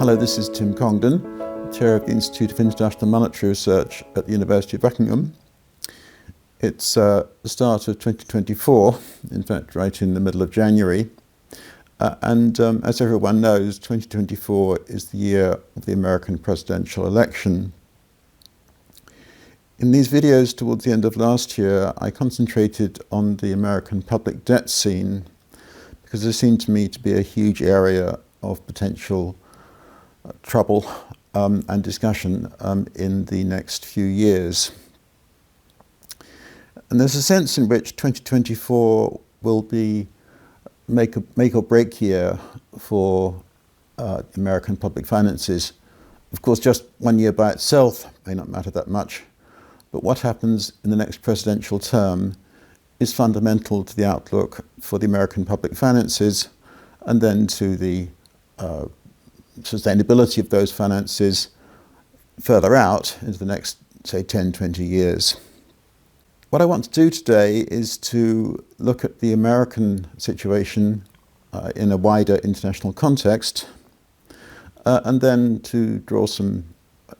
Hello, this is Tim Congdon, Chair of the Institute of International Monetary Research at the University of Buckingham. It's the start of 2024, in fact right in the middle of January, and as everyone knows, 2024 is the year of the American presidential election. In these videos towards the end of last year, I concentrated on the American public debt scene because there seemed to me to be a huge area of potential trouble and discussion in the next few years. And there's a sense in which 2024 will be make or break year for American public finances. Of course, just 1 year by itself may not matter that much, but what happens in the next presidential term is fundamental to the outlook for the American public finances and then to the sustainability of those finances further out into the next, say, 10, 20 years. What I want to do today is to look at the American situation in a wider international context and then to draw some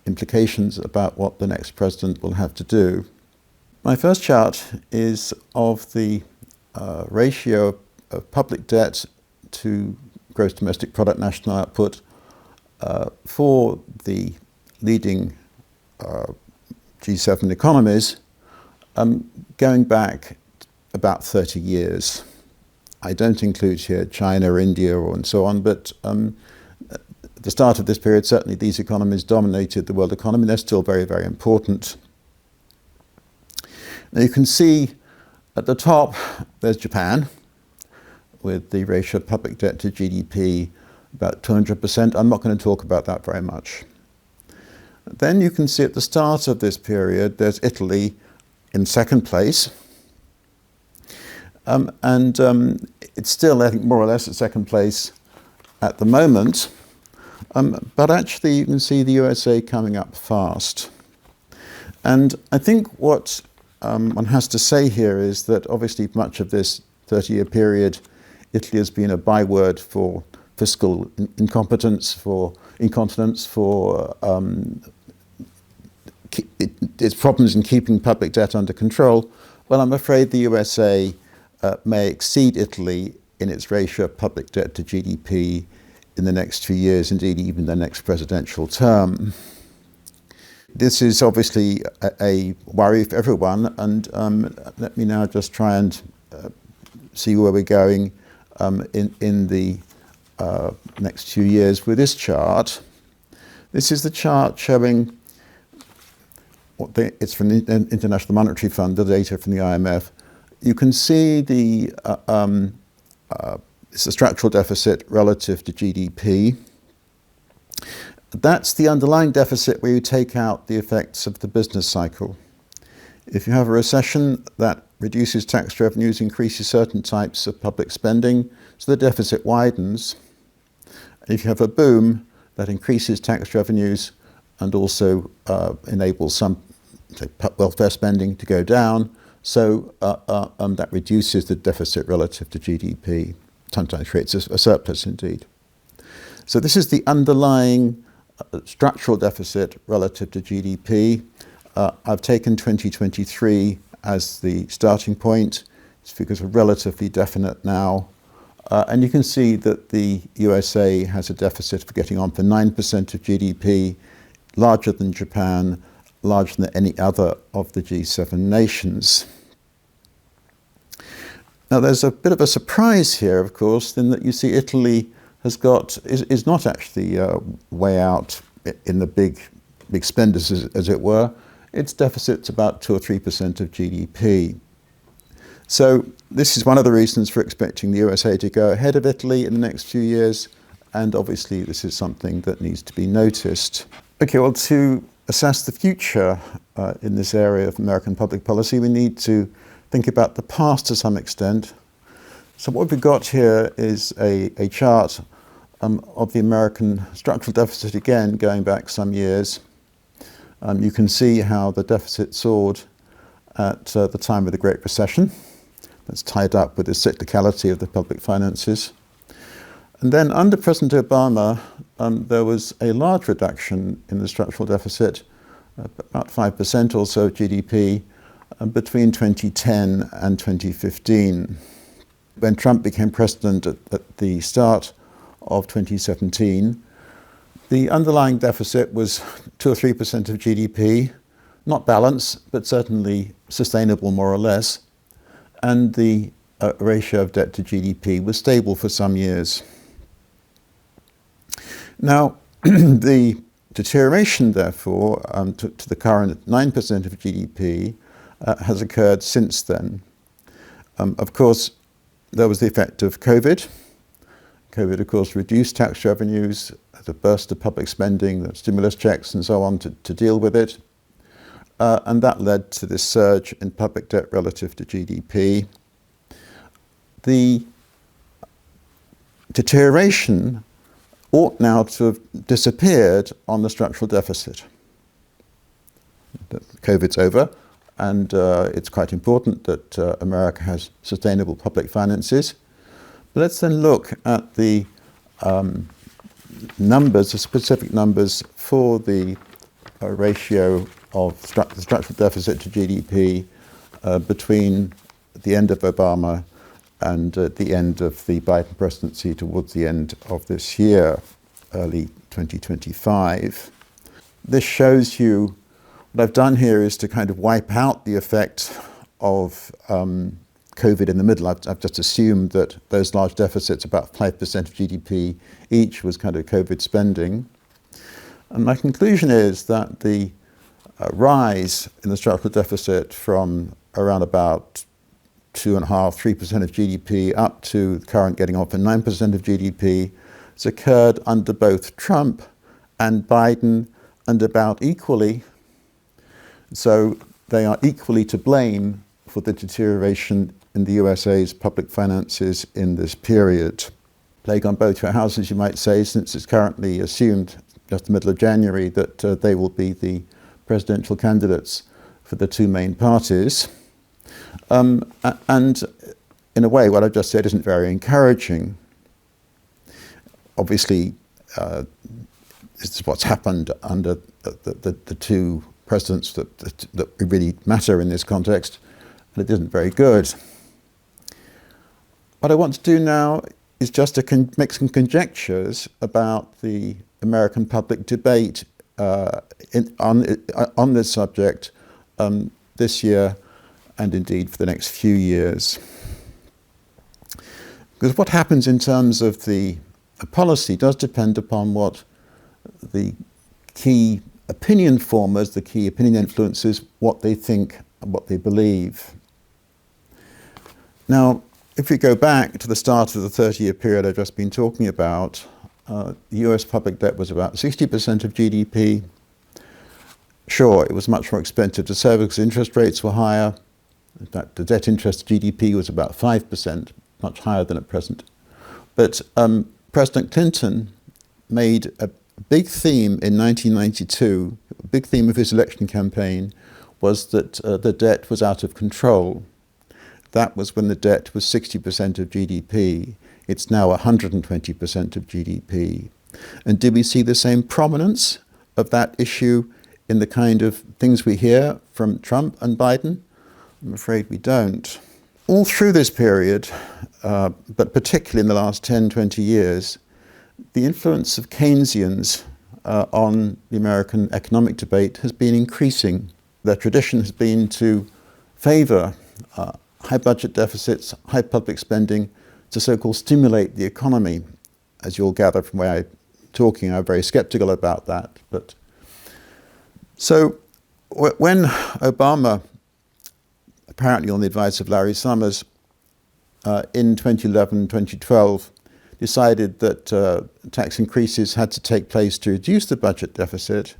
implications about what the next president will have to do. My first chart is of the ratio of public debt to gross domestic product national output for the leading G7 economies going back about 30 years. I don't include here China, India, and so on, but at the start of this period, certainly these economies dominated the world economy. They're still very, very important. Now you can see at the top, there's Japan, with the ratio of public debt to GDP about 200%. I'm not going to talk about that very much. Then you can see at the start of this period, there's Italy in second place. It's still, I think, more or less at second place at the moment. But actually, you can see the USA coming up fast. And I think what one has to say here is that obviously much of this 30-year period, Italy has been a byword for fiscal incompetence, for incontinence, for its problems in keeping public debt under control. Well, I'm afraid the USA may exceed Italy in its ratio of public debt to GDP in the next few years, indeed even the next presidential term. This is obviously a worry for everyone, and let me now just try and see where we're going in the next few years with this chart. This is the chart showing it's from the International Monetary Fund, the data from the IMF. You can see it's a structural deficit relative to GDP. That's the underlying deficit where you take out the effects of the business cycle. If you have a recession, that reduces tax revenues, increases certain types of public spending, so the deficit widens. If you have a boom, that increases tax revenues and also enables some, say, welfare spending to go down, so that reduces the deficit relative to GDP, sometimes creates a surplus indeed. So this is the underlying structural deficit relative to GDP. I've taken 2023 as the starting point. These figures are relatively definite now. And you can see that the USA has a deficit for getting on for 9% of GDP, larger than Japan, larger than any other of the G7 nations. Now there's a bit of a surprise here, of course, in that you see Italy is not actually way out in the big spenders, as it were. Its deficit's about 2 or 3% of GDP. So this is one of the reasons for expecting the USA to go ahead of Italy in the next few years, and obviously this is something that needs to be noticed. Okay, well, to assess the future in this area of American public policy, we need to think about the past to some extent. So what we've got here is a chart of the American structural deficit, again, going back some years. You can see how the deficit soared at the time of the Great Recession. That's tied up with the cyclicality of the public finances. And then under President Obama, there was a large reduction in the structural deficit, about 5% or so of GDP, between 2010 and 2015. When Trump became president at the start of 2017, the underlying deficit was 2 or 3% of GDP, not balanced, but certainly sustainable more or less, and the ratio of debt to GDP was stable for some years. Now, the deterioration, therefore, to the current 9% of GDP has occurred since then. Of course, there was the effect of COVID. COVID, of course, reduced tax revenues, the burst of public spending, the stimulus checks and so on to deal with it. And that led to this surge in public debt relative to GDP. The deterioration ought now to have disappeared on the structural deficit. COVID's over, and it's quite important that America has sustainable public finances. But let's then look at the numbers, the specific numbers for the ratio of the structural deficit to GDP between the end of Obama and the end of the Biden presidency towards the end of this year, early 2025. This shows you, what I've done here is to kind of wipe out the effect of COVID in the middle. I've just assumed that those large deficits, about 5% of GDP each, was kind of COVID spending. And my conclusion is that the rise in the structural deficit from around about 2.5%, 3% of GDP up to the current getting off at 9% of GDP has occurred under both Trump and Biden, and about equally. So they are equally to blame for the deterioration in the USA's public finances in this period. Plague on both your houses, you might say, since it's currently assumed, just the middle of January, that they will be the presidential candidates for the two main parties. And in a way, what I've just said isn't very encouraging. Obviously, this is what's happened under the two presidents that really matter in this context, and it isn't very good. What I want to do now is just to make some conjectures about the American public debate on this subject this year and indeed for the next few years. Because what happens in terms of the policy does depend upon what the key opinion formers, the key opinion influencers, what they think and what they believe. Now, if we go back to the start of the 30-year period I've just been talking about, the US public debt was about 60% of GDP. Sure, it was much more expensive to serve because interest rates were higher. In fact, the debt interest to GDP was about 5%, much higher than at present. But President Clinton made a big theme in 1992, a big theme of his election campaign, was that the debt was out of control. That was when the debt was 60% of GDP. It's now 120% of GDP. And do we see the same prominence of that issue in the kind of things we hear from Trump and Biden? I'm afraid we don't. All through this period, but particularly in the last 10, 20 years, the influence of Keynesians on the American economic debate has been increasing. Their tradition has been to favor high budget deficits, high public spending, to so-called stimulate the economy. As you'll gather from where I'm talking, I'm very skeptical about that. So when Obama, apparently on the advice of Larry Summers, in 2011, 2012, decided that tax increases had to take place to reduce the budget deficit,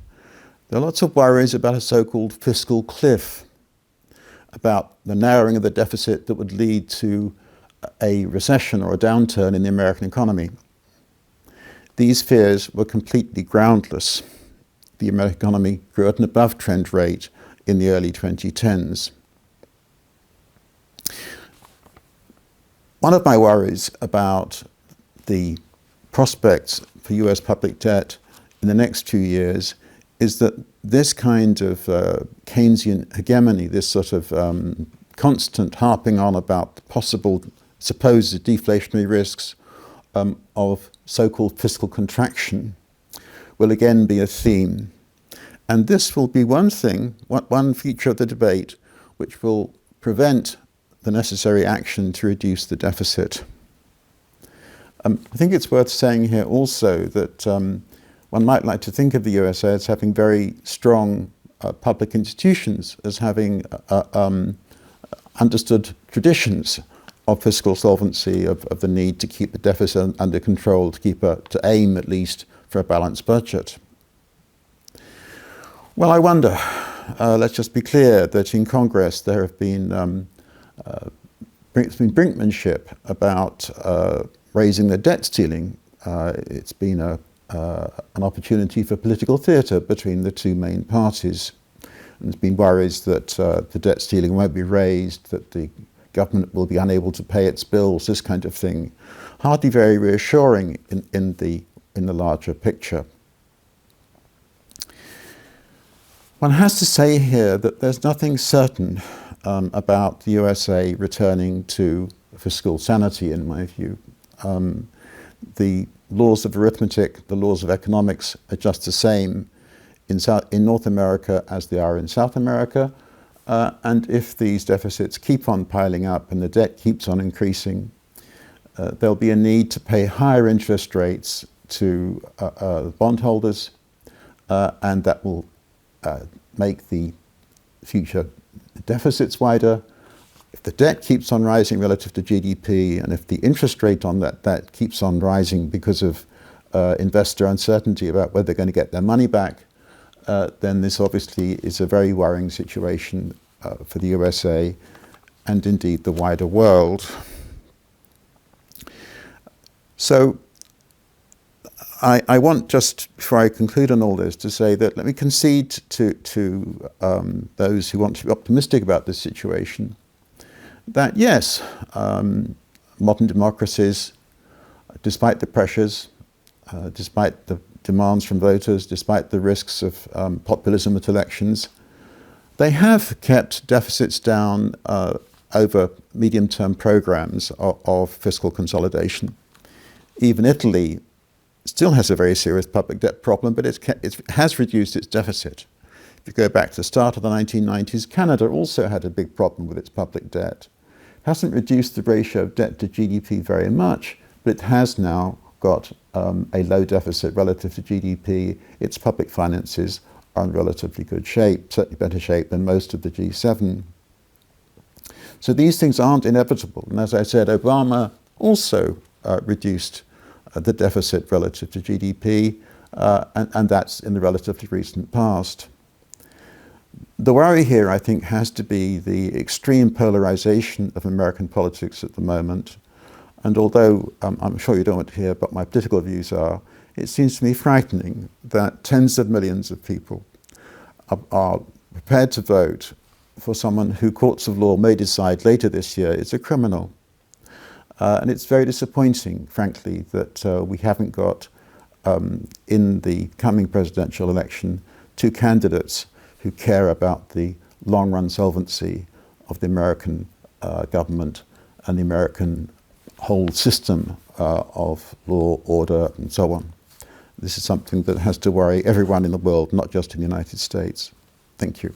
there are lots of worries about a so-called fiscal cliff, about the narrowing of the deficit that would lead to a recession or a downturn in the American economy. These fears were completely groundless. The American economy grew at an above-trend rate in the early 2010s. One of my worries about the prospects for US public debt in the next 2 years is that this kind of Keynesian hegemony, this sort of constant harping on about the possible supposed deflationary risks of so-called fiscal contraction, will again be a theme. And this will be one thing, one feature of the debate, which will prevent the necessary action to reduce the deficit. I think it's worth saying here also that one might like to think of the USA as having very strong public institutions, as having understood traditions of fiscal solvency, of the need to keep the deficit under control, to aim at least for a balanced budget. Well, I wonder, let's just be clear that in Congress there have been brinkmanship about raising the debt ceiling. It's been an opportunity for political theatre between the two main parties. And there's been worries that the debt ceiling won't be raised, that the government will be unable to pay its bills, this kind of thing. Hardly very reassuring in the larger picture. One has to say here that there's nothing certain about the USA returning to fiscal sanity, in my view. The laws of arithmetic, the laws of economics are just the same in North America as they are in South America. And if these deficits keep on piling up and the debt keeps on increasing, there'll be a need to pay higher interest rates to bondholders, and that will make the future deficits wider. If the debt keeps on rising relative to GDP, and if the interest rate on that debt keeps on rising because of investor uncertainty about whether they're going to get their money back, then this obviously is a very worrying situation for the USA and indeed the wider world. So I want, just before I conclude on all this, to say that let me concede to those who want to be optimistic about this situation that yes, modern democracies, despite the pressures, despite the demands from voters, despite the risks of populism at elections, they have kept deficits down over medium-term programs of fiscal consolidation. Even Italy still has a very serious public debt problem, but it has reduced its deficit. If you go back to the start of the 1990s, Canada also had a big problem with its public debt. It hasn't reduced the ratio of debt to GDP very much, but it has now got a low deficit relative to GDP. Its public finances are in relatively good shape, certainly better shape than most of the G7. So these things aren't inevitable. And as I said, Obama also reduced the deficit relative to GDP, and that's in the relatively recent past. The worry here, I think, has to be the extreme polarization of American politics at the moment. And although I'm sure you don't want to hear what my political views are, it seems to me frightening that tens of millions of people are prepared to vote for someone who courts of law may decide later this year is a criminal. And it's very disappointing, frankly, that we haven't got, in the coming presidential election, two candidates who care about the long-run solvency of the American government and the American whole system of law, order, and so on. This is something that has to worry everyone in the world, not just in the United States. Thank you.